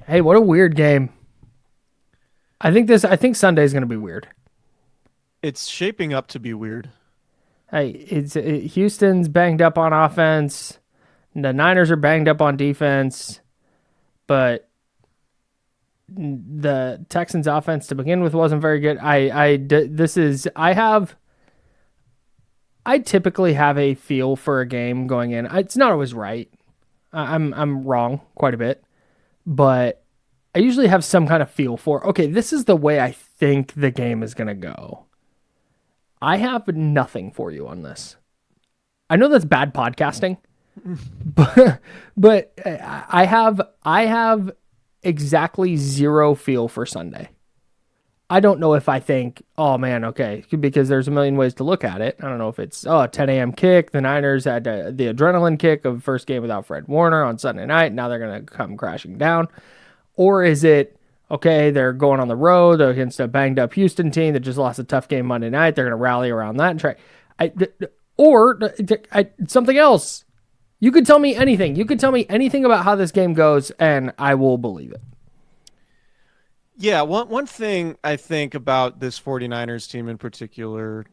Hey, what a weird game. I think Sunday's going to be weird. It's shaping up to be weird. Hey, Houston's banged up on offense. The Niners are banged up on defense, but the Texans offense to begin with wasn't very good. I typically have a feel for a game going in. It's not always right. I'm wrong quite a bit, but I usually have some kind of feel for, okay, this is the way I think the game is going to go. I have nothing for you on this. I know that's bad podcasting, but I have exactly zero feel for Sunday. I don't know if I think, oh man, okay, because there's a million ways to look at it. I don't know if it's 10 a.m. kick. The Niners had the adrenaline kick of first game without Fred Warner on Sunday night. Now they're going to come crashing down. Or is it, okay, they're going on the road against a banged up Houston team that just lost a tough game Monday night. They're going to rally around that and try. Something else. You could tell me anything. You could tell me anything about how this game goes, and I will believe it. Yeah, one thing I think about this 49ers team in particular,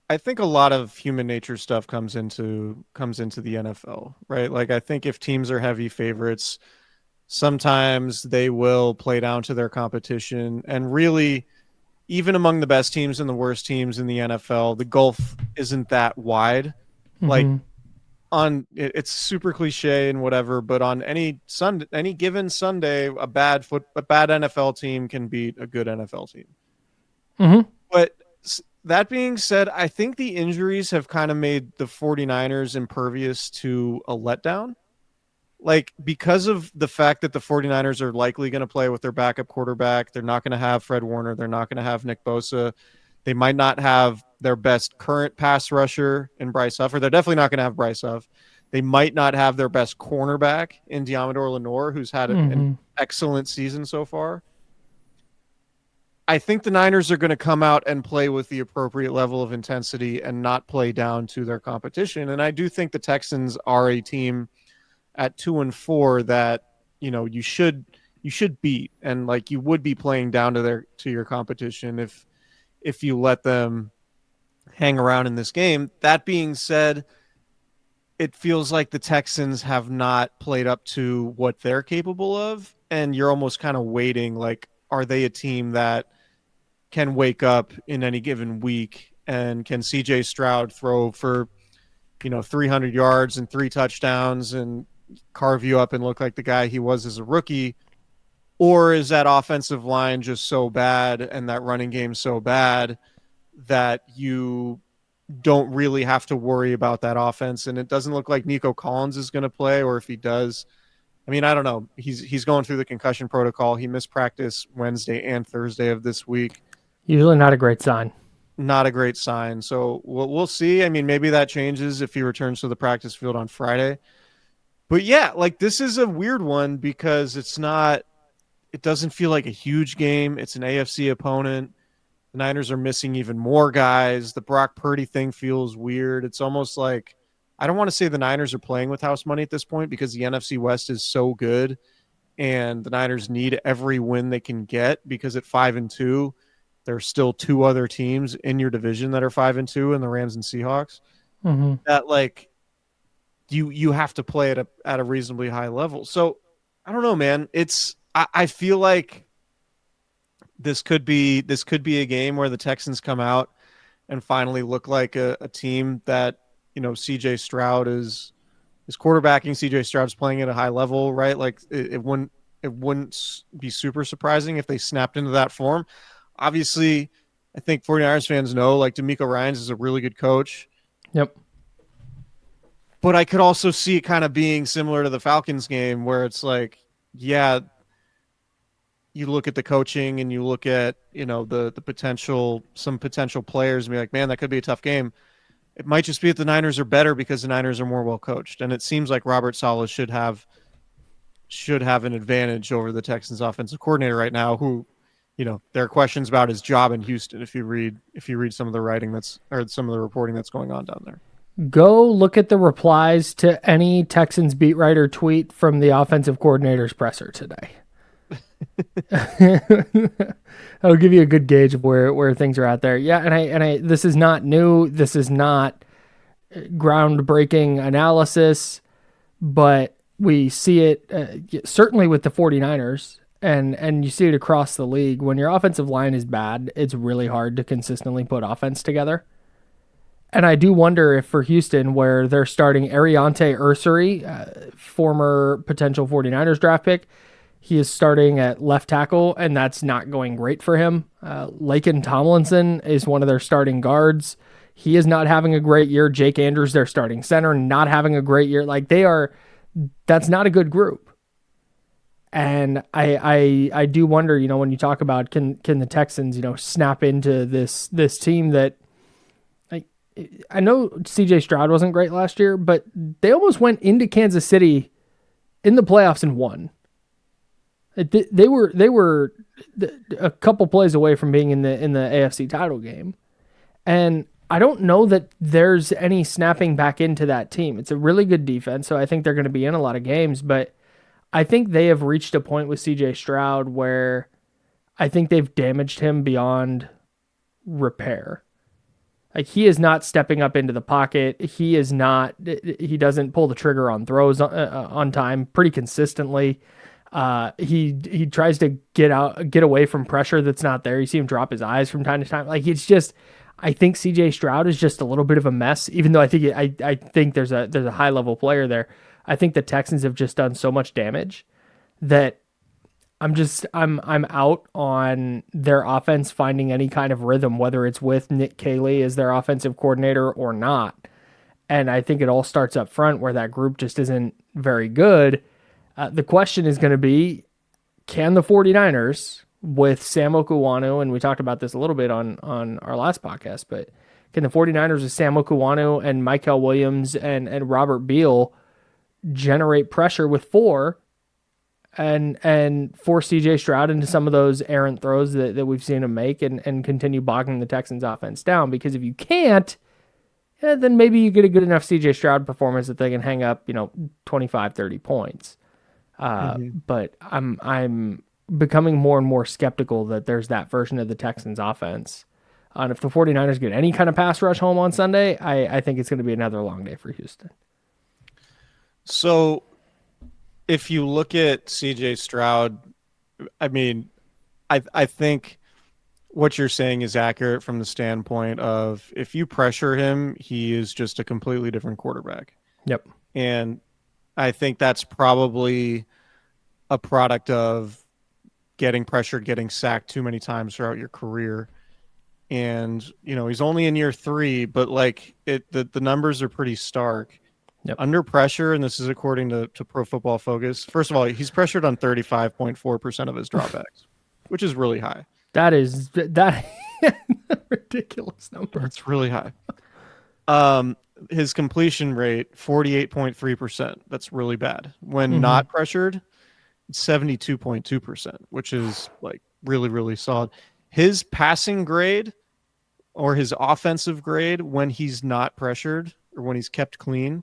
I think a lot of human nature stuff comes into the NFL, right? Like I think if teams are heavy favorites, sometimes they will play down to their competition, and really even among the best teams and the worst teams in the NFL, the gulf isn't that wide. Like Mm-hmm. it's super cliche and whatever, but on any given Sunday, a bad NFL team can beat a good NFL team. Mm-hmm. But that being said, I think the injuries have kind of made the 49ers impervious to a letdown. Like because of the fact that the 49ers are likely going to play with their backup quarterback, they're not going to have Fred Warner, they're not going to have Nick Bosa. They might not have their best current pass rusher in Bryce Huff, or they're definitely not going to have Bryce Huff. They might not have their best cornerback in Diamador Lenore, who's had an Mm-hmm. excellent season so far. I think the Niners are going to come out and play with the appropriate level of intensity and not play down to their competition. And I do think the Texans are a team at 2-4 that you should beat, and like you would be playing down to your competition if you let them hang around in this game. That being said, it feels like the Texans have not played up to what they're capable of, and you're almost kind of waiting, like, are they a team that can wake up in any given week, and can CJ Stroud throw for 300 yards and 3 touchdowns and carve you up and look like the guy he was as a rookie? Or is that offensive line just so bad and that running game so bad that you don't really have to worry about that offense? And it doesn't look like Nico Collins is going to play, or if he does, I mean, I don't know. He's going through the concussion protocol. He missed practice Wednesday and Thursday of this week. Usually not a great sign. Not a great sign. So we'll see. I mean, maybe that changes if he returns to the practice field on Friday. But yeah, like this is a weird one because it doesn't feel like a huge game. It's an AFC opponent. The Niners are missing even more guys. The Brock Purdy thing feels weird. It's almost like, I don't want to say the Niners are playing with house money at this point because the NFC West is so good and the Niners need every win they can get, because at 5-2, there's still two other teams in your division that are 5-2, and the Rams and Seahawks. Mm-hmm. That like you have to play at a reasonably high level. So I don't know, man. I feel like this could be a game where the Texans come out and finally look like a team that, CJ Stroud is quarterbacking. CJ Stroud's playing at a high level, right? Like it wouldn't be super surprising if they snapped into that form. Obviously, I think 49ers fans know, like, DeMeco Ryans is a really good coach. Yep. But I could also see it kind of being similar to the Falcons game where it's like, yeah, you look at the coaching and you look at, some potential players and be like, man, that could be a tough game. It might just be that the Niners are better because the Niners are more well coached. And it seems like Robert Saleh should have an advantage over the Texans offensive coordinator right now, who, there are questions about his job in Houston if you read some of the writing or some of the reporting that's going on down there. Go look at the replies to any Texans beat writer tweet from the offensive coordinator's presser today. That'll give you a good gauge of where things are at there. Yeah, and I this is not new. This is not groundbreaking analysis, but we see it certainly with the 49ers, and you see it across the league. When your offensive line is bad, it's really hard to consistently put offense together. And I do wonder if for Houston, where they're starting Ariante Ursary, former potential 49ers draft pick, he is starting at left tackle, and that's not going great for him. Laken Tomlinson is one of their starting guards. He is not having a great year. Jake Andrews, their starting center, not having a great year. Like that's not a good group. And I do wonder, when you talk about can the Texans, snap into this team that, I know CJ Stroud wasn't great last year, but they almost went into Kansas City in the playoffs and won. They were a couple plays away from being in the AFC title game. And I don't know that there's any snapping back into that team. It's a really good defense, so I think they're going to be in a lot of games, but I think they have reached a point with CJ Stroud where I think they've damaged him beyond repair. Like, he is not stepping up into the pocket. He doesn't pull the trigger on throws on time pretty consistently. He tries to get away from pressure that's not there. You see him drop his eyes from time to time. Like, it's just, I think CJ Stroud is just a little bit of a mess, even though I think there's a high level player there. I think the Texans have just done so much damage that I'm out on their offense finding any kind of rhythm, whether it's with Nick Caley as their offensive coordinator or not. And I think it all starts up front where that group just isn't very good. The question is going to be, can the 49ers with Sam Okuwanu, and we talked about this a little bit on our last podcast, but can the 49ers with Sam Okuwanu and Michael Williams and Robert Beal generate pressure with four and force CJ Stroud into some of those errant throws that we've seen him make and continue bogging the Texans offense down? Because if you can't, then maybe you get a good enough CJ Stroud performance that they can hang up, 25, 30 points. But I'm becoming more and more skeptical that there's that version of the Texans offense. And if the 49ers get any kind of pass rush home on Sunday, I think it's going to be another long day for Houston. So if you look at CJ Stroud, I mean, I think what you're saying is accurate from the standpoint of if you pressure him, he is just a completely different quarterback. Yep. And I think that's probably a product of getting pressured, getting sacked too many times throughout your career. And, he's only in year 3, but the numbers are pretty stark. Yep. Under pressure, and this is according to Pro Football Focus, first of all, he's pressured on 35.4% of his dropbacks, which is really high. That ridiculous number. It's really high. His completion rate, 48.3%. That's really bad. When not pressured, it's 72.2%, which is really, really solid. His passing grade or his offensive grade when he's not pressured or when he's kept clean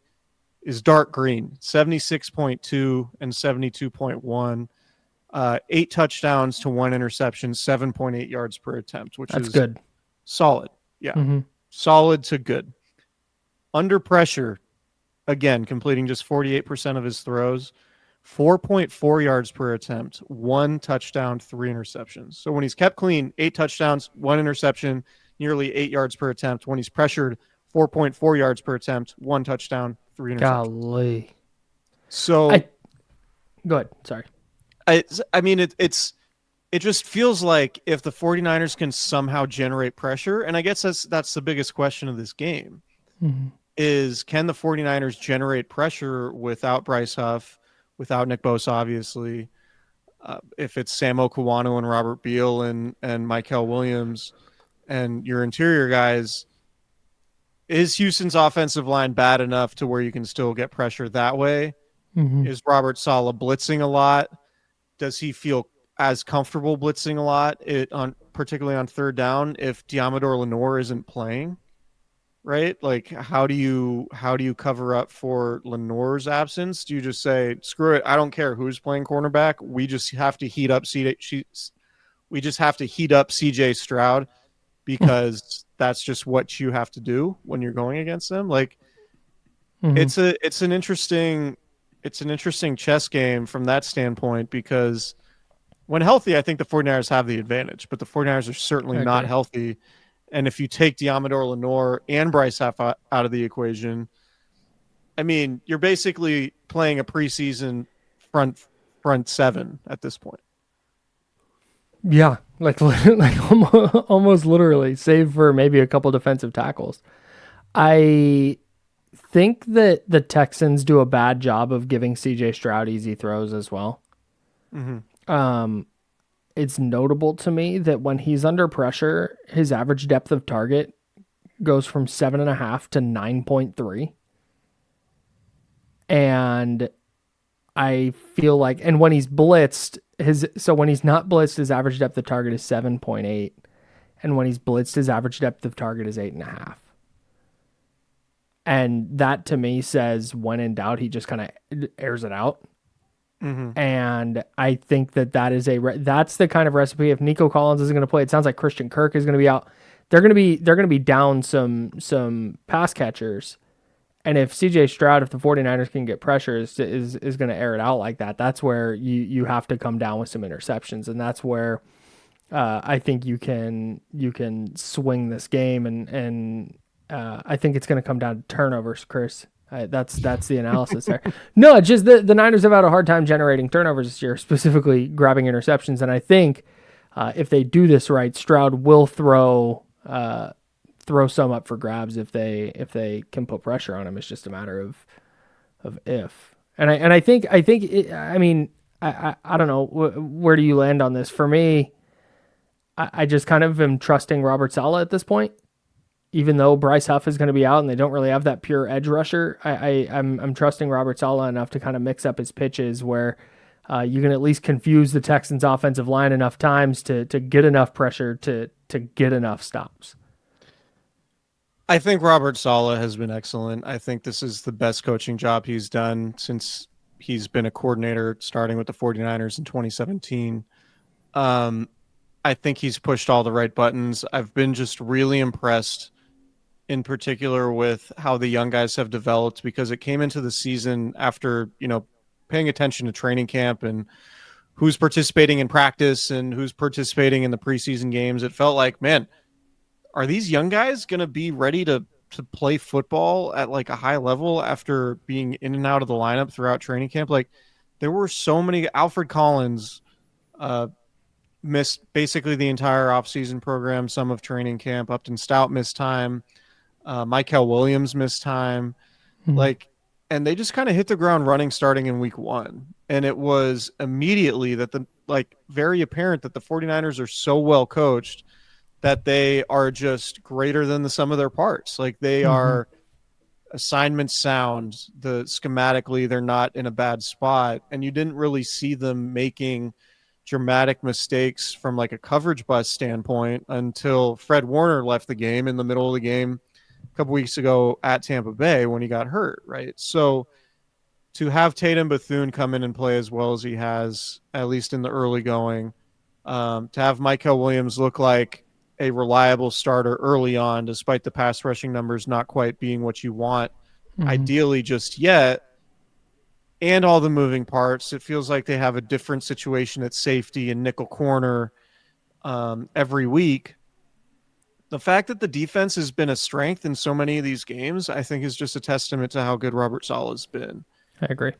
is dark green, 76.2 and 72.1. 8 touchdowns to 1 interception, 7.8 yards per attempt, which is good. Solid. Yeah. Solid to good. Under pressure, again, completing just 48% of his throws, 4.4 yards per attempt, 1 touchdown, 3 interceptions. So when he's kept clean, 8 touchdowns, 1 interception, nearly 8 yards per attempt. When he's pressured, 4.4 yards per attempt, 1 touchdown, 3 interceptions. Golly. So go ahead. Sorry. I mean, it just feels like if the 49ers can somehow generate pressure, and I guess that's the biggest question of this game, is can the 49ers generate pressure without Bryce Huff, without Nick Bosa, obviously, if it's Sam Okuwanu and Robert Beal and Michael Williams and your interior guys, is Houston's offensive line bad enough to where you can still get pressure that way? Is Robert Saleh blitzing a lot? Does he feel as comfortable blitzing a lot, particularly on third down, if Diamador Lenore isn't playing? right? Like, how do you cover up for Lenore's absence? Do you just say, screw it, I don't care who's playing cornerback. We just have to heat up CJ Stroud because that's just what you have to do when you're going against them. Like, it's an interesting chess game from that standpoint, because when healthy, I think the 49ers have the advantage, but the 49ers are certainly not healthy. And if you take Diamador Lenore and Bryce Huff out of the equation, I mean, you're basically playing a preseason front seven at this point. Yeah, like almost literally, save for maybe a couple defensive tackles. I think that the Texans do a bad job of giving CJ Stroud easy throws as well. It's notable to me that when he's under pressure, his average depth of target goes from 7.5 to 9.3. And I feel like, and when he's blitzed, when he's not blitzed, his average depth of target is 7.8. And when he's blitzed, his average depth of target is 8.5. And that to me says, when in doubt, he just kind of airs it out. And I think that is that's the kind of recipe. If Nico Collins isn't going to play, it sounds like Christian Kirk is going to be out. They're going to be down some pass catchers. And if CJ Stroud, if the 49ers can get pressure, is going to air it out like that, that's where you have to come down with some interceptions. And that's where I think you can swing this game. And I think it's going to come down to turnovers, Chris. That's the analysis there. No, it's just the Niners have had a hard time generating turnovers this year, specifically grabbing interceptions. And I think if they do this right, Stroud will throw some up for grabs if they can put pressure on him. It's just a matter of if. And I think I mean I don't know, where do you land on this? For me, I just kind of am trusting Robert Saleh at this point. Even though Bryce Huff is going to be out and they don't really have that pure edge rusher, I'm trusting Robert Saleh enough to kind of mix up his pitches where you can at least confuse the Texans' offensive line enough times to get enough pressure to get enough stops. I think Robert Saleh has been excellent. I think this is the best coaching job he's done since he's been a coordinator, starting with the 49ers in 2017. I think he's pushed all the right buttons. I've been just really impressed, in particular with how the young guys have developed, because it came into the season after, paying attention to training camp and who's participating in practice and who's participating in the preseason games. It felt like, man, are these young guys going to be ready to play football at like a high level after being in and out of the lineup throughout training camp? Like, there were so many. Alfred Collins missed basically the entire offseason program, some of training camp. Upton Stout missed time. Mykel Williams missed time. And they just kind of hit the ground running starting in week 1. And it was immediately that very apparent that the 49ers are so well coached that they are just greater than the sum of their parts. Like, they are assignment sound. Schematically, they're not in a bad spot. And you didn't really see them making dramatic mistakes from like a coverage bust standpoint until Fred Warner left the game in the middle of the game a couple weeks ago at Tampa Bay when he got hurt, right? So to have Tatum Bethune come in and play as well as he has, at least in the early going, to have Mykel Williams look like a reliable starter early on, despite the pass rushing numbers not quite being what you want, ideally just yet, and all the moving parts, it feels like they have a different situation at safety and nickel corner every week. The fact that the defense has been a strength in so many of these games, I think, is just a testament to how good Robert Saleh has been. I agree.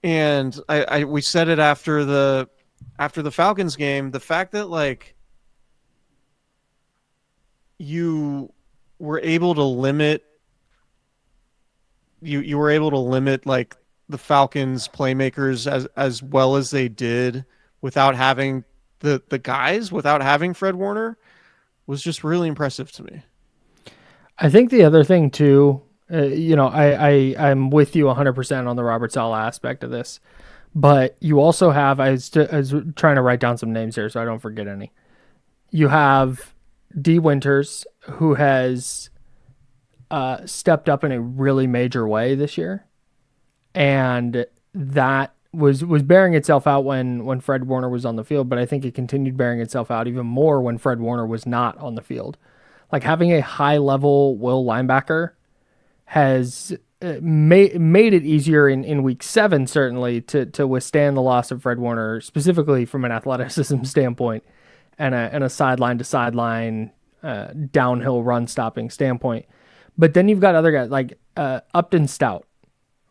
And we said it after the Falcons game, the fact that like you were able to limit like the Falcons playmakers as well as they did without having the guys, without having Fred Warner, was just really impressive to me. I think the other thing too, I'm with you 100% on the Robert Saleh aspect of this, but you also have, I was trying to write down some names here so I don't forget any. You have D. Winters, who has stepped up in a really major way this year, and that was bearing itself out when Fred Warner was on the field. But I think it continued bearing itself out even more when Fred Warner was not on the field. Like having a high level will linebacker has made it easier in week 7 certainly to withstand the loss of Fred Warner, specifically from an athleticism standpoint and a sideline to sideline downhill run stopping standpoint. But then you've got other guys like Upton Stout,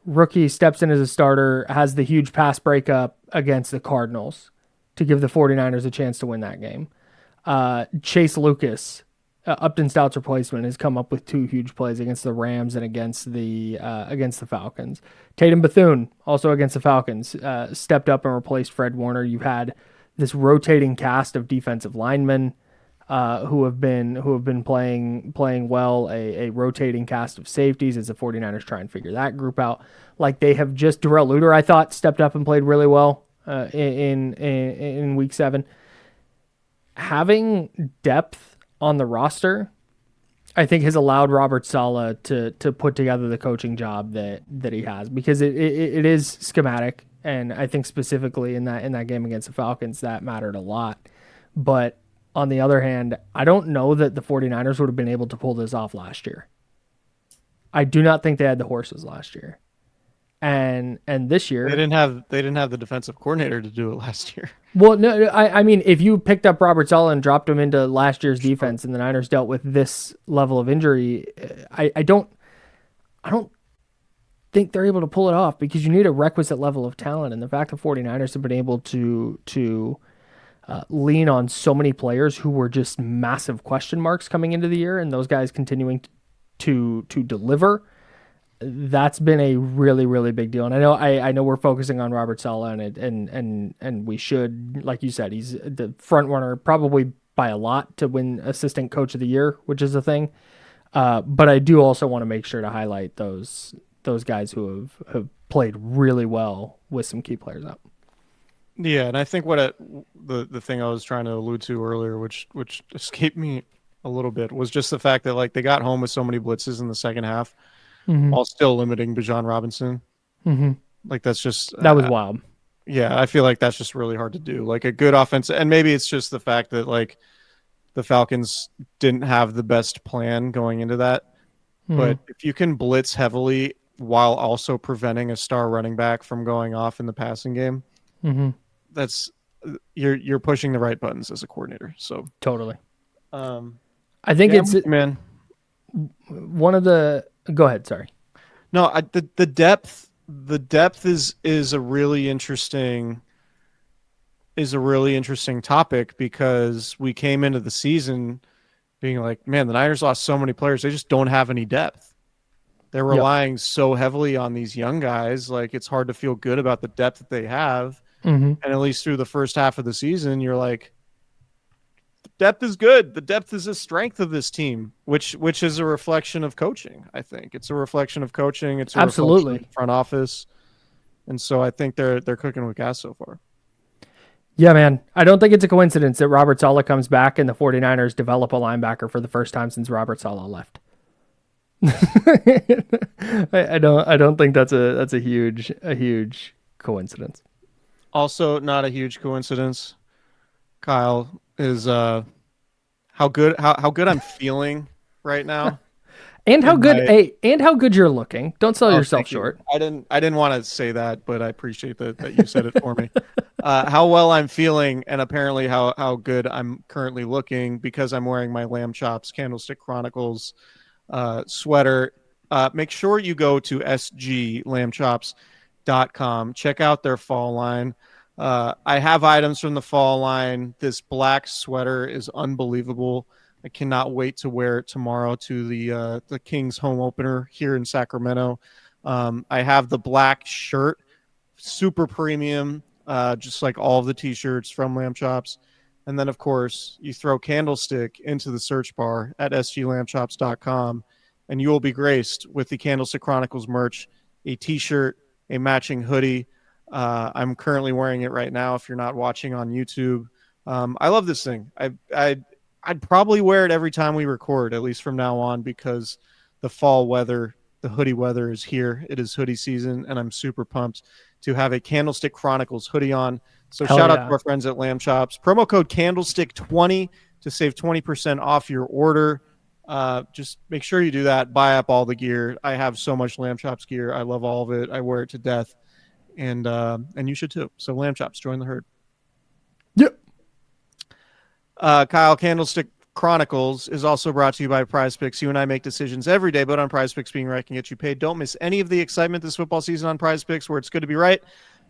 rookie, steps in as a starter, has the huge pass breakup against the Cardinals to give the 49ers a chance to win that game. Chase Lucas, Upton Stout's replacement, has come up with 2 huge plays against the Rams and against the Falcons. Tatum Bethune, also against the Falcons, stepped up and replaced Fred Warner. You've had this rotating cast of defensive linemen who have been playing well, a rotating cast of safeties as the 49ers try and figure that group out. Like they have just, Darrell Luter, I thought, stepped up and played really well in week 7. Having depth on the roster, I think, has allowed Robert Saleh to put together the coaching job that he has, because it is schematic, and I think specifically in that game against the Falcons that mattered a lot. But on the other hand, I don't know that the 49ers would have been able to pull this off last year. I do not think they had the horses last year. And this year they didn't have the defensive coordinator to do it last year. Well, no, I mean, if you picked up Robert Saleh and dropped him into last year's defense, and the Niners dealt with this level of injury, I don't think they're able to pull it off, because you need a requisite level of talent. And the fact the 49ers have been able to lean on so many players who were just massive question marks coming into the year, and those guys continuing to deliver, that's been a really, really big deal. And I know we're focusing on Robert Saleh, and we should, like you said, he's the front runner probably by a lot to win assistant coach of the year, which is a thing. But I do also want to make sure to highlight those guys who have played really well with some key players out. Yeah, and I think the thing I was trying to allude to earlier, which escaped me a little bit, was just the fact that like they got home with so many blitzes in the second half, while still limiting Bijan Robinson. Like that was wild. Yeah, I feel like that's just really hard to do. Like a good offense, and maybe it's just the fact that like the Falcons didn't have the best plan going into that. But if you can blitz heavily while also preventing a star running back from going off in the passing game, that's you're pushing the right buttons as a coordinator. So totally. I think it's one of the. Go ahead. Sorry. No, the depth is a really interesting topic, because we came into the season being like, man, the Niners lost so many players. They just don't have any depth. They're relying so heavily on these young guys. Like it's hard to feel good about the depth that they have. And at least through the first half of the season, you're like, the depth is good. The depth is a strength of this team, which is a reflection of coaching. I think it's a reflection of coaching. It's a reflection of the front office. And so I think they're cooking with gas so far. Yeah, man. I don't think it's a coincidence that Robert Saleh comes back and the 49ers develop a linebacker for the first time since Robert Saleh left. I don't think that's a huge coincidence. Also, not a huge coincidence, Kyle, is how good I'm feeling right now. And how good you're looking. Don't sell yourself short. I didn't want to say that, but I appreciate that you said it for me. How well I'm feeling, and apparently how good I'm currently looking, because I'm wearing my Lamb Chops Candlestick Chronicles sweater. Make sure you go to sglambchops.com. Check out their fall line. I have items from the fall line. This black sweater is unbelievable. I cannot wait to wear it tomorrow to the Kings home opener here in Sacramento. I have the black shirt, super premium, just like all of the t-shirts from Lamb Chops. And then, of course, you throw Candlestick into the search bar at sglambchops.com, and you will be graced with the Candlestick Chronicles merch, a t-shirt, a matching hoodie. I'm currently wearing it right now if you're not watching on YouTube. I love this thing. I'd probably wear it every time we record, at least from now on, because the fall weather, the hoodie weather is here. It is hoodie season, and I'm super pumped to have a Candlestick Chronicles hoodie on. So Hell shout out yeah. to our friends at Lamb Chops. Promo code Candlestick20 to save 20% off your order. Just make sure you do that. Buy up all the gear. I have so much Lamb Chops gear. I love all of it. I wear it to death, and you should too. So Lamb Chops, join the herd. Yep. Kyle, Candlestick Chronicles is also brought to you by Prize Picks. You and I make decisions every day, but on Prize Picks, being right can get you paid. Don't miss any of the excitement this football season on Prize Picks, where it's good to be right.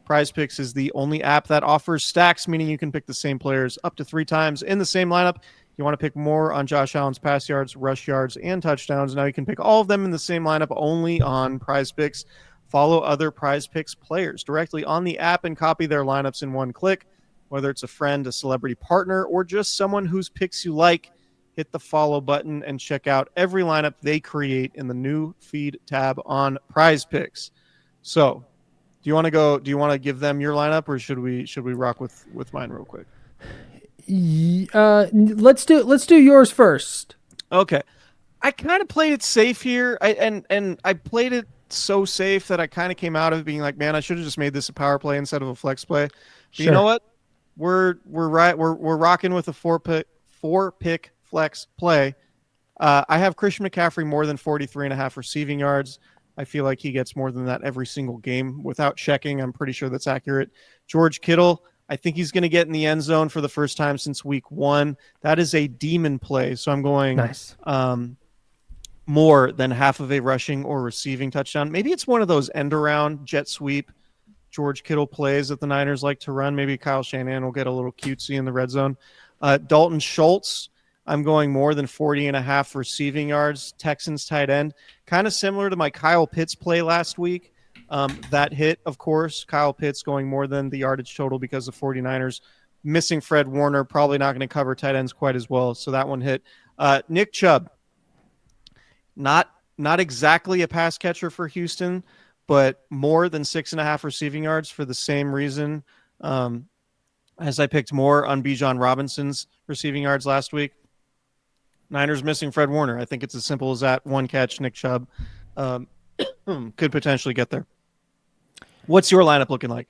Prize Picks is the only app that offers stacks, meaning you can pick the same players up to 3 times in the same lineup. You want to pick more on Josh Allen's pass yards, rush yards, and touchdowns. Now you can pick all of them in the same lineup only on Prize Picks. Follow other Prize Picks players directly on the app and copy their lineups in one click. Whether it's a friend, a celebrity partner, or just someone whose picks you like, hit the follow button and check out every lineup they create in the new feed tab on Prize Picks. So, do you want to give them your lineup, or should we rock with mine real quick? Let's do yours first. Okay. I kind of played it safe here. I played it so safe that I kind of came out of it being like, man, I should have just made this a power play instead of a flex play. But Sure. You know what? We're right. We're rocking with a four pick flex play. I have Christian McCaffrey more than 43.5 receiving yards. I feel like he gets more than that every single game without checking. I'm pretty sure that's accurate. George Kittle, I think he's going to get in the end zone for the first time since week 1. That is a demon play. So I'm going Nice. More than half of a rushing or receiving touchdown. Maybe it's one of those end around jet sweep George Kittle plays that the Niners like to run. Maybe Kyle Shanahan will get a little cutesy in the red zone. Dalton Schultz, I'm going more than 40.5 receiving yards. Texans tight end. Kind of similar to my Kyle Pitts play last week. That hit, of course. Kyle Pitts going more than the yardage total because the 49ers missing Fred Warner. Probably not going to cover tight ends quite as well. So that one hit. Nick Chubb. Not exactly a pass catcher for Houston, but more than 6.5 receiving yards for the same reason as I picked more on Bijan Robinson's receiving yards last week. Niners missing Fred Warner. I think it's as simple as that. One catch, Nick Chubb could potentially get there. What's your lineup looking like?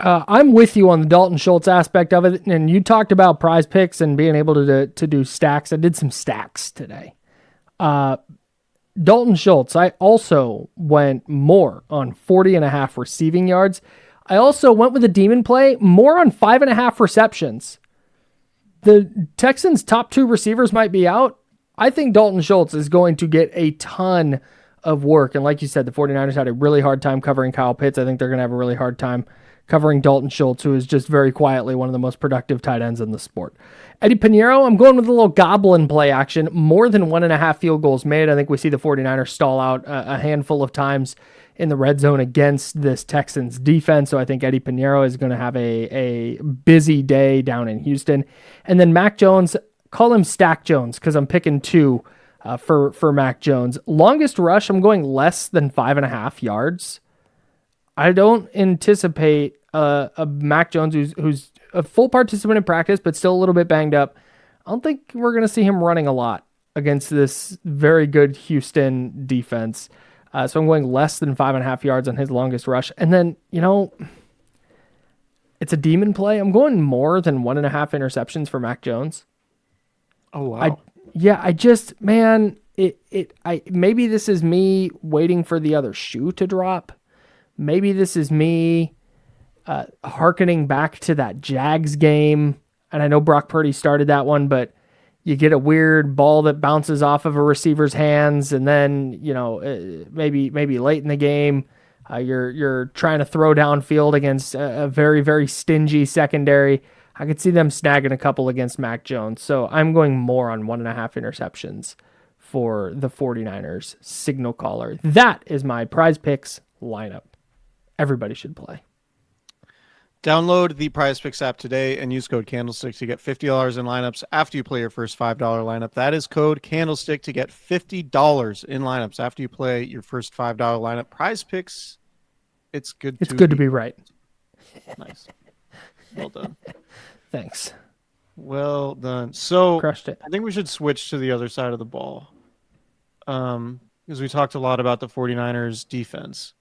I'm with you on the Dalton Schultz aspect of it, and you talked about Prize Picks and being able to do stacks. I did some stacks today. Dalton Schultz, I also went more on 40.5 receiving yards. I also went with a demon play, more on 5.5 receptions. The Texans' top 2 receivers might be out. I think Dalton Schultz is going to get a ton of work. And like you said, the 49ers had a really hard time covering Kyle Pitts. I think they're going to have a really hard time covering Dalton Schultz, who is just very quietly one of the most productive tight ends in the sport. Eddie Pinheiro, I'm going with a little goblin play action. More than 1.5 field goals made. I think we see the 49ers stall out a handful of times in the red zone against this Texans defense. So I think Eddie Pinheiro is going to have a busy day down in Houston. And then Mac Jones, call him Stack Jones because I'm picking 2 for Mac Jones. Longest rush, I'm going less than 5.5 yards. I don't anticipate a Mac Jones who's a full participant in practice, but still a little bit banged up. I don't think we're going to see him running a lot against this very good Houston defense. So I'm going less than 5.5 yards on his longest rush. And then, it's a demon play. I'm going more than 1.5 interceptions for Mac Jones. Oh, wow. Maybe this is me waiting for the other shoe to drop. Maybe this is me hearkening back to that Jags game. And I know Brock Purdy started that one, but you get a weird ball that bounces off of a receiver's hands. And then, maybe late in the game, you're trying to throw downfield against a very, very stingy secondary. I could see them snagging a couple against Mac Jones. So I'm going more on 1.5 interceptions for the 49ers signal caller. That is my Prize Picks lineup. Everybody should play. Download the Prize Picks app today and use code Candlestick to get $50 in lineups after you play your first $5 lineup. That is code Candlestick to get $50 in lineups after you play your first $5 lineup. Prize Picks, it's good to be right. Nice. Well done. Thanks. Well done. So crushed it. I think we should switch to the other side of the ball. because we talked a lot about the 49ers defense.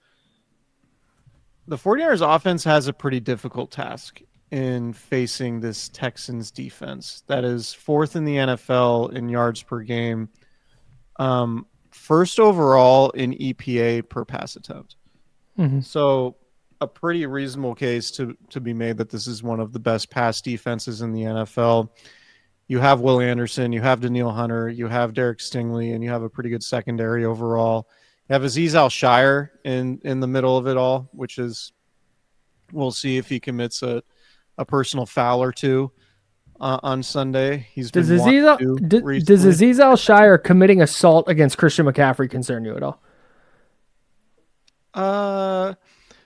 The 49ers offense has a pretty difficult task in facing this Texans defense that is fourth in the NFL in yards per game, first overall in EPA per pass attempt. Mm-hmm. So a pretty reasonable case to be made that this is one of the best pass defenses in the NFL. You have Will Anderson, you have Daniil Hunter, you have Derek Stingley, and you have a pretty good secondary overall. You have Azeez Al-Shire in the middle of it all, which is, we'll see if he commits a personal foul or two on Sunday. He's been Does recently. Azeez Al-Shire committing assault against Christian McCaffrey concern you at all?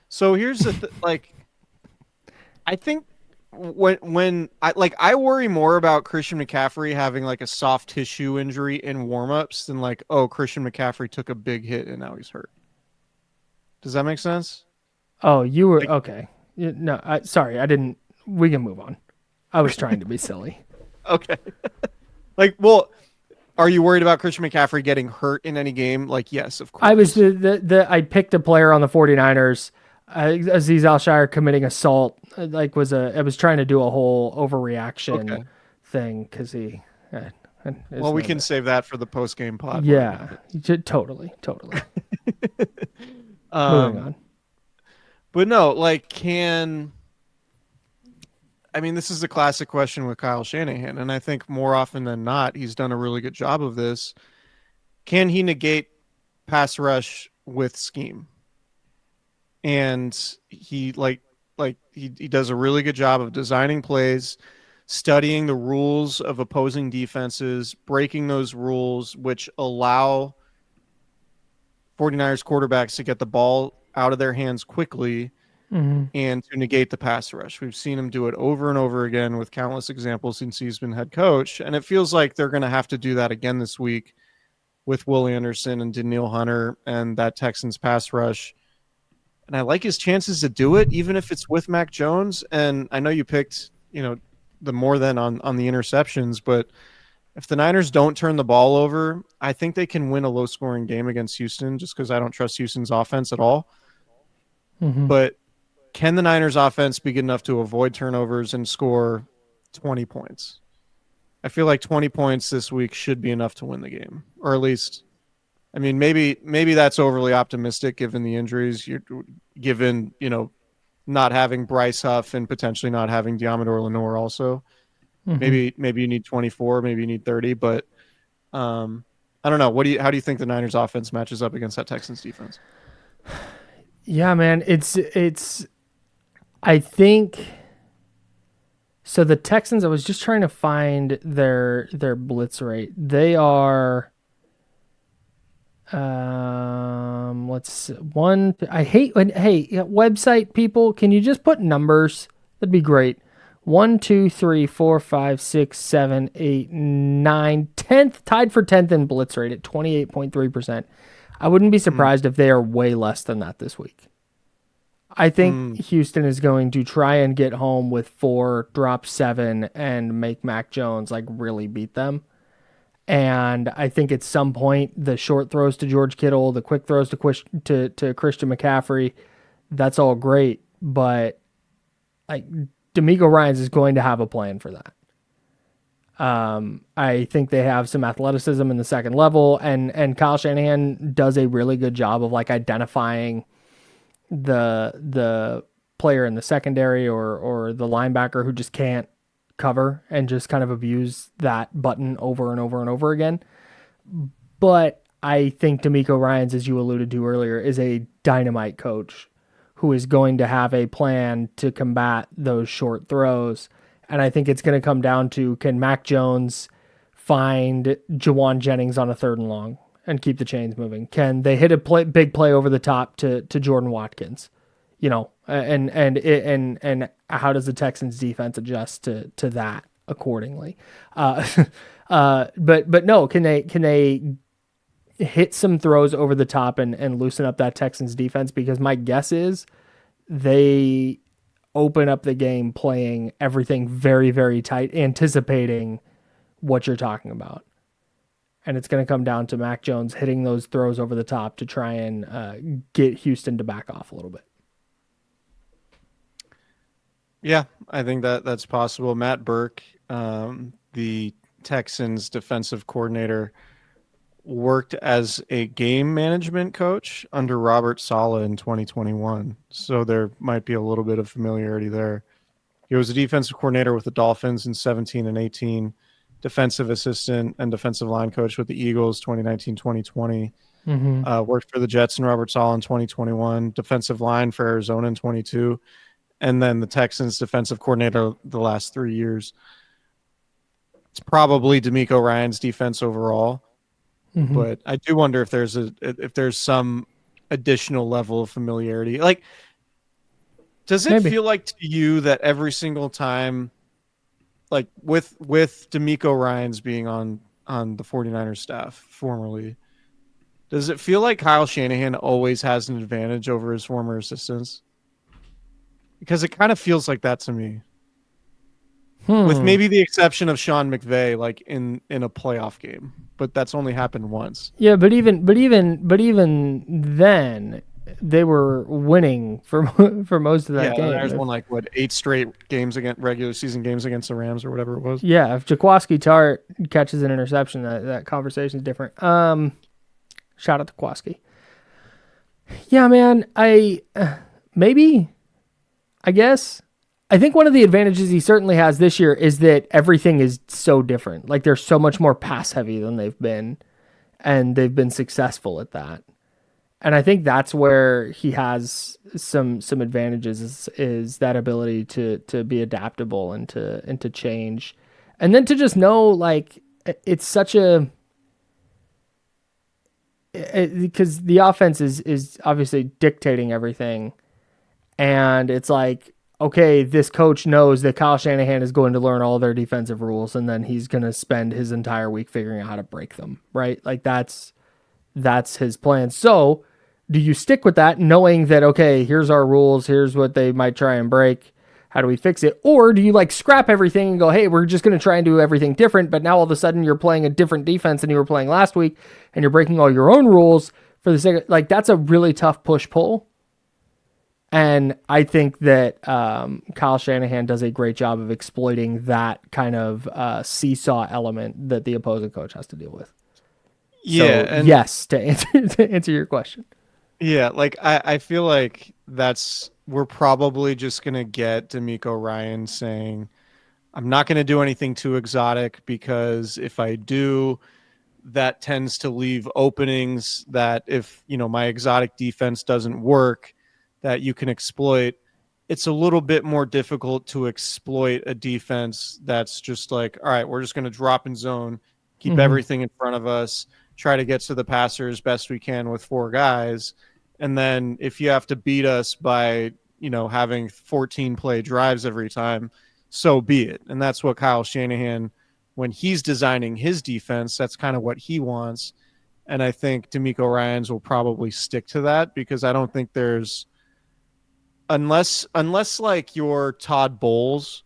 So here's the I think when I worry more about Christian McCaffrey having like a soft tissue injury in warmups than like, oh, Christian McCaffrey took a big hit and now he's hurt. Does that make sense? Oh, you were okay. No, sorry, I didn't. We can move on. I was trying to be silly. Okay. Well, are you worried about Christian McCaffrey getting hurt in any game? Like, yes, of course. I was I picked a player on the 49ers. Azeez Al-Shire committing assault. I was trying to do a whole overreaction thing because he. Well, we can save that for the post game pod. Yeah, totally. Moving on. But no, this is a classic question with Kyle Shanahan, and I think more often than not, he's done a really good job of this. Can he negate pass rush with scheme? And he he does a really good job of designing plays, studying the rules of opposing defenses, breaking those rules, which allow 49ers quarterbacks to get the ball out of their hands quickly and to negate the pass rush. We've seen him do it over and over again with countless examples since he's been head coach. And it feels like they're going to have to do that again this week with Will Anderson and Daniil Hunter and that Texans pass rush. And I like his chances to do it, even if it's with Mac Jones. And I know you picked, the more than on the interceptions, but if the Niners don't turn the ball over, I think they can win a low-scoring game against Houston just because I don't trust Houston's offense at all. Mm-hmm. But can the Niners offense be good enough to avoid turnovers and score 20 points? I feel like 20 points this week should be enough to win the game, or at least, maybe that's overly optimistic given the injuries, given, not having Bryce Huff and potentially not having Diamador Lenore also. Maybe you need 24, maybe you need 30, but I don't know. How do you think the Niners offense matches up against that Texans defense? Yeah, man, I think so. The Texans, I was just trying to find their blitz rate. They are let's one. I hate when website people. Can you just put numbers? That'd be great. 1, 2, 3, 4, 5, 6, 7, 8, 9, 10th, tied for 10th in blitz rate at 28.3%. I wouldn't be surprised if they are way less than that this week. I think Houston is going to try and get home with 4, drop 7, and make Mac Jones really beat them. And I think at some point the short throws to George Kittle, the quick throws to Christian McCaffrey, that's all great, but D'Amico Ryans is going to have a plan for that. I think they have some athleticism in the second level, and Kyle Shanahan does a really good job of identifying the player in the secondary or the linebacker who just can't cover and just kind of abuse that button over and over and over again. But I think D'Amico Ryans, as you alluded to earlier, is a dynamite coach who is going to have a plan to combat those short throws. And I think it's going to come down to, can Mac Jones find Jawan Jennings on a 3rd and long and keep the chains moving? Can they hit a big play over the top to Jordan Watkins? And how does the Texans defense adjust to that accordingly? But no, can they hit some throws over the top and loosen up that Texans defense? Because my guess is they open up the game playing everything very, very tight, anticipating what you're talking about. And it's going to come down to Mac Jones hitting those throws over the top to try and get Houston to back off a little bit. Yeah, I think that's possible. Matt Burke, the Texans defensive coordinator, worked as a game management coach under Robert Saleh in 2021. So there might be a little bit of familiarity there. He was a defensive coordinator with the Dolphins in 17 and 18, defensive assistant and defensive line coach with the Eagles 2019, 2020. Worked for the Jets and Robert Saleh in 2021, defensive line for Arizona in 22, and then the Texans defensive coordinator the last 3 years. It's probably DeMeco Ryans' defense overall, but I do wonder if there's some additional level of familiarity. Like, does it feel like to you that every single time, like with DeMeco Ryans being on the 49ers staff formerly, does it feel like Kyle Shanahan always has an advantage over his former assistants? Because it kind of feels like that to me. With maybe the exception of Sean McVay, like in a playoff game, but that's only happened once. Yeah, but even then, they were winning for most of that game. There's won 8 straight games against regular season games against the Rams or whatever it was. Yeah, if Jaquiski Tartt catches an interception, that conversation is different. Shout out to Jaquiski. Yeah, man, I guess. I think one of the advantages he certainly has this year is that everything is so different. Like, they're so much more pass heavy than they've been, and they've been successful at that. And I think that's where he has some advantages is that ability to be adaptable and to change. And then to just know, like, it's such because the offense is obviously dictating everything. And it's like, okay, this coach knows that Kyle Shanahan is going to learn all their defensive rules, and then he's going to spend his entire week figuring out how to break them, right? Like, that's his plan. So do you stick with that knowing that, okay, here's our rules, here's what they might try and break, how do we fix it? Or do you like scrap everything and go, hey, we're just going to try and do everything different, but now all of a sudden you're playing a different defense than you were playing last week, and you're breaking all your own rules for the sake of, like, that's a really tough push-pull. And I think that Kyle Shanahan does a great job of exploiting that kind of seesaw element that the opposing coach has to deal with. Yeah. So, yes, to answer your question. Yeah, like I feel like we're probably just going to get DeMeco Ryans saying, I'm not going to do anything too exotic, because if I do, that tends to leave openings that if, my exotic defense doesn't work, that you can exploit. It's a little bit more difficult to exploit a defense that's just like, all right, we're just going to drop in zone, keep everything in front of us, try to get to the passer as best we can with 4 guys. And then if you have to beat us by, having 14 play drives every time, so be it. And that's what Kyle Shanahan, when he's designing his defense, that's kind of what he wants. And I think DeMeco Ryans will probably stick to that, because I don't think there's, unless like you're Todd Bowles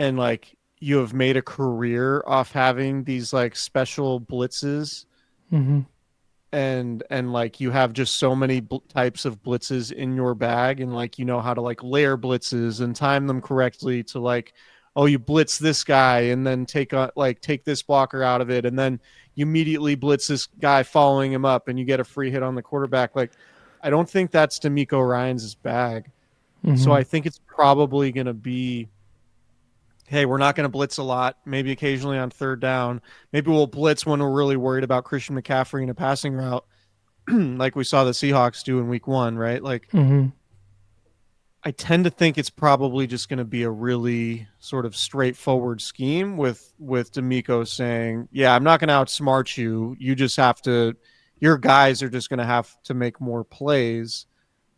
and like you have made a career off having these like special blitzes, and like you have just so many types of blitzes in your bag, and like how to like layer blitzes and time them correctly to like, oh, you blitz this guy and then take this blocker out of it, and then you immediately blitz this guy following him up and you get a free hit on the quarterback. Like, I don't think that's DeMeco Ryans' bag. So I think it's probably going to be, hey, we're not going to blitz a lot, maybe occasionally on third down. Maybe we'll blitz when we're really worried about Christian McCaffrey in a passing route, like we saw the Seahawks do in week 1, right? Like, I tend to think it's probably just going to be a really sort of straightforward scheme with DeMeco saying, yeah, I'm not going to outsmart you. You just have to, your guys are just going to have to make more plays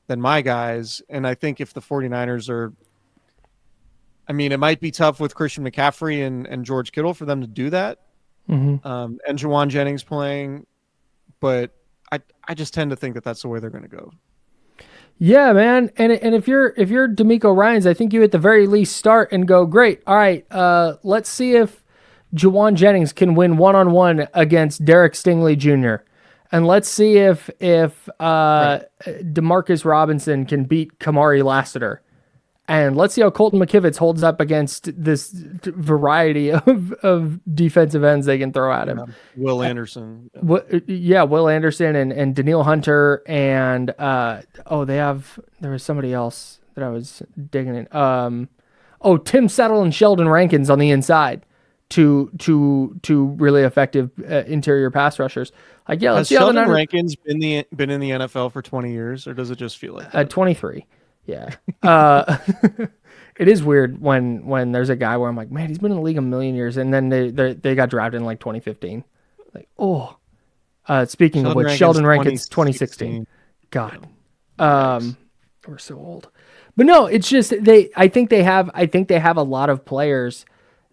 than my guys. And I think if the 49ers are, I mean, it might be tough with Christian McCaffrey and George Kittle for them to do that. And Jawan Jennings playing, but I just tend to think that that's the way they're going to go. Yeah, man. And if you're DeMeco Ryans, I think you at the very least start and go, great. All right. Let's see if Juwan Jennings can win one-on-one against Derek Stingley Jr. And let's see if Demarcus Robinson can beat Kamari Lassiter. And let's see how Colton McKivitz holds up against this variety of defensive ends they can throw at him. Will Anderson. Will Anderson and Daniil Hunter. And, there was somebody else that I was digging in. Tim Settle and Sheldon Rankins on the inside. Two really effective interior pass rushers. Like, yeah, let's see how the Niners... Rankins been in the NFL for 20 years, or does it just feel like that? 23? Yeah. It is weird when there's a guy where I'm like, man, he's been in the league a million years, and then they got drafted in like 2015. Like, oh. Speaking of which, Sheldon Rankins 2016. God, we're so old. But no, it's just I think they have a lot of players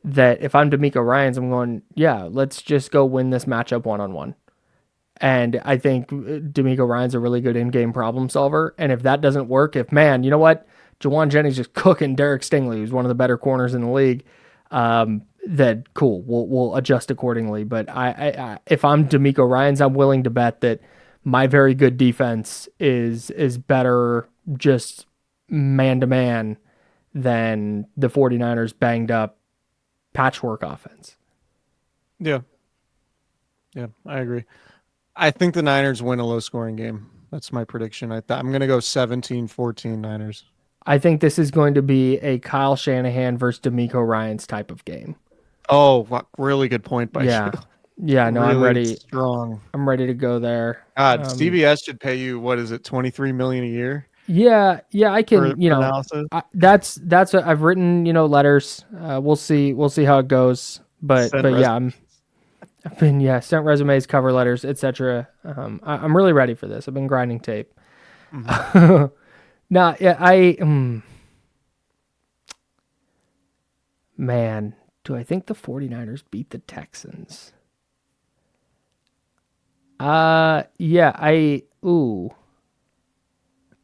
that if I'm D'Amico Ryans, I'm going, yeah, let's just go win this matchup one-on-one. And I think D'Amico Ryan's a really good in-game problem solver. And if that doesn't work, you know what? Juwan Jennings just cooking Derek Stingley, who's one of the better corners in the league, then cool, we'll adjust accordingly. But I if I'm D'Amico Ryans, I'm willing to bet that my very good defense is better just man-to-man than the 49ers banged up patchwork offense. Yeah, I agree. I think the Niners win a low-scoring game. That's my prediction. I'm going to go 17-14 Niners. I think this is going to be a Kyle Shanahan versus D'Amico Ryans type of game. Oh, really good point by you. Yeah, no, really I'm ready. Strong. I'm ready to go there. God, CBS should pay you, what is it, $23 million a year? Yeah, I can, that's what I've written, letters. We'll see how it goes. But yeah, I've been sent resumes, cover letters, etc. I'm really ready for this. I've been grinding tape. Mm-hmm. Man, do I think the 49ers beat the Texans? I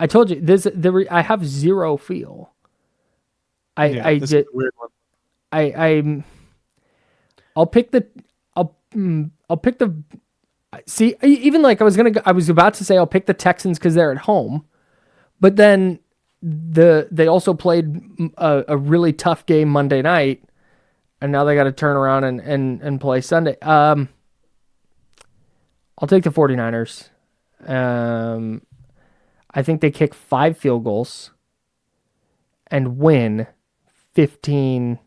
told you this. I have zero feel. This is a weird one. I'll pick the. See, even like I was about to say I'll pick the Texans because they're at home, but then they also played a really tough game Monday night, and now they got to turn around and play Sunday. I'll take the 49ers. I think they kick 5 field goals and win 15-13.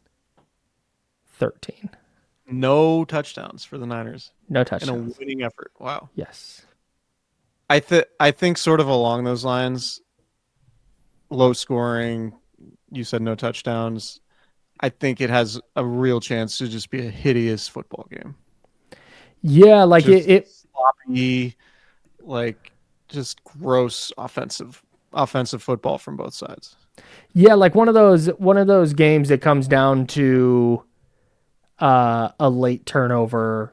No touchdowns for the Niners. No touchdowns. And a winning effort. Wow. Yes. I think sort of along those lines, low scoring, you said no touchdowns. I think it has a real chance to just be a hideous football game. Yeah, like just it sloppy, like just gross offensive football from both sides. Yeah, like one of those games that comes down to a late turnover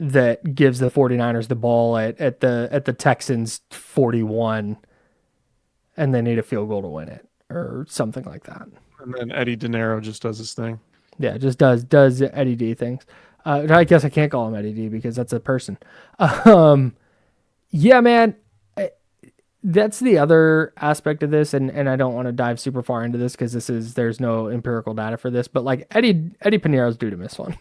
that gives the 49ers the ball at the Texans 41 and they need a field goal to win it or something like that. And then Eddie De Niro just does his thing. Yeah, just does Eddie D things. I guess I can't call him Eddie D because that's a person. Yeah, man. That's the other aspect of this, and I don't want to dive super far into this because there's no empirical data for this, but like Eddie Piñeiro's due to miss one.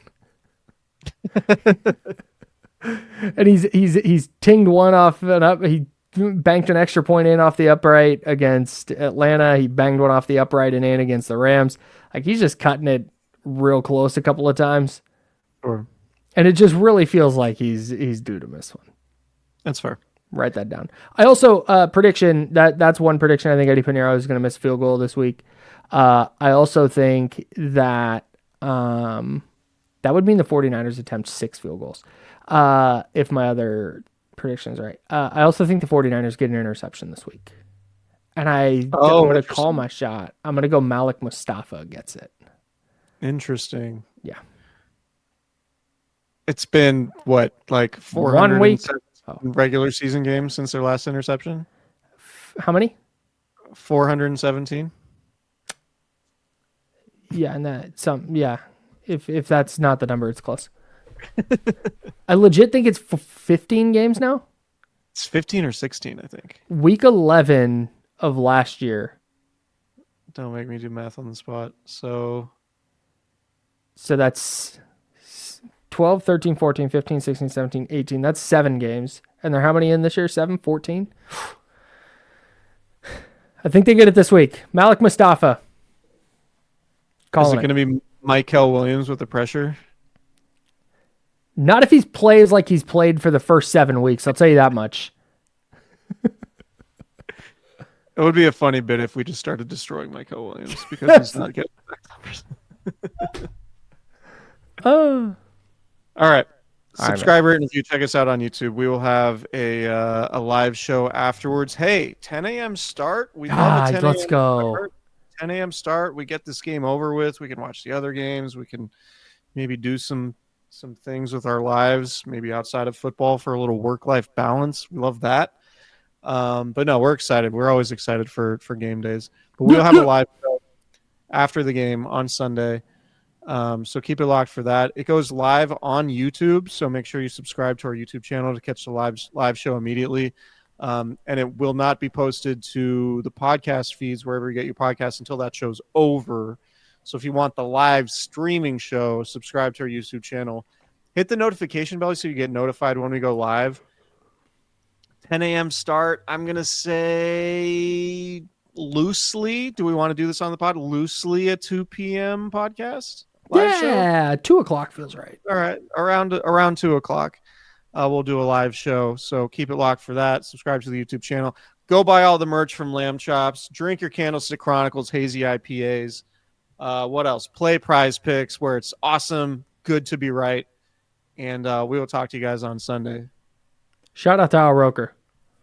And he's tinged one off and up. He banked an extra point in off the upright against Atlanta. He banged one off the upright and in against the Rams. Like he's just cutting it real close a couple of times. Sure. And it just really feels like he's due to miss one. That's fair. Write that down. I also prediction that's one prediction. I think Eddie Piñeiro is going to miss a field goal this week. I also think that that would mean the 49ers attempt 6 field goals. If my other prediction is right. I also think the 49ers get an interception this week. And I'm going to call my shot. I'm going to go Malik Mustafa gets it. Interesting. Yeah. It's been what, like 1 week? Regular season games since their last interception? How many? 417. Yeah, and that yeah. If that's not the number, it's close. I legit think it's 15 games now. It's 15 or 16, I think. Week 11 of last year. Don't make me do math on the spot. So that's 12, 13, 14, 15, 16, 17, 18. That's 7 games. And there are how many in this year? 7, 14? I think they get it this week. Malik Mustafa. Is it going to be Michael Williams with the pressure? Not if he plays like he's played for the first 7 weeks. I'll tell you that much. It would be a funny bit if we just started destroying Michael Williams because he's not getting back. Oh. All right. Subscribe, rate, and review. Check us out on YouTube. We will have a live show afterwards. Hey, 10 a.m. start. We love a 10 let's go. Start. 10 a.m. start. We get this game over with. We can watch the other games. We can maybe do some things with our lives, maybe outside of football for a little work-life balance. We love that. But no, we're excited. We're always excited for game days. But we'll have a live show after the game on Sunday. So keep it locked for that. It goes live on YouTube, so make sure you subscribe to our YouTube channel to catch the live show immediately. And it will not be posted to the podcast feeds wherever you get your podcasts until that show's over. So if you want the live streaming show, subscribe to our YouTube channel. Hit the notification bell so you get notified when we go live. 10 a.m. start. I'm going to say loosely. Do we want to do this on the pod? Loosely a 2 p.m. podcast? Live show? 2 o'clock feels right. All right. Around 2 o'clock, we'll do a live show. So keep it locked for that. Subscribe to the YouTube channel. Go buy all the merch from Lamb Chops. Drink your Candlestick Chronicles Hazy IPAs. What else? Play Prize Picks where it's awesome. Good to be right. And we will talk to you guys on Sunday. Shout out to Al Roker.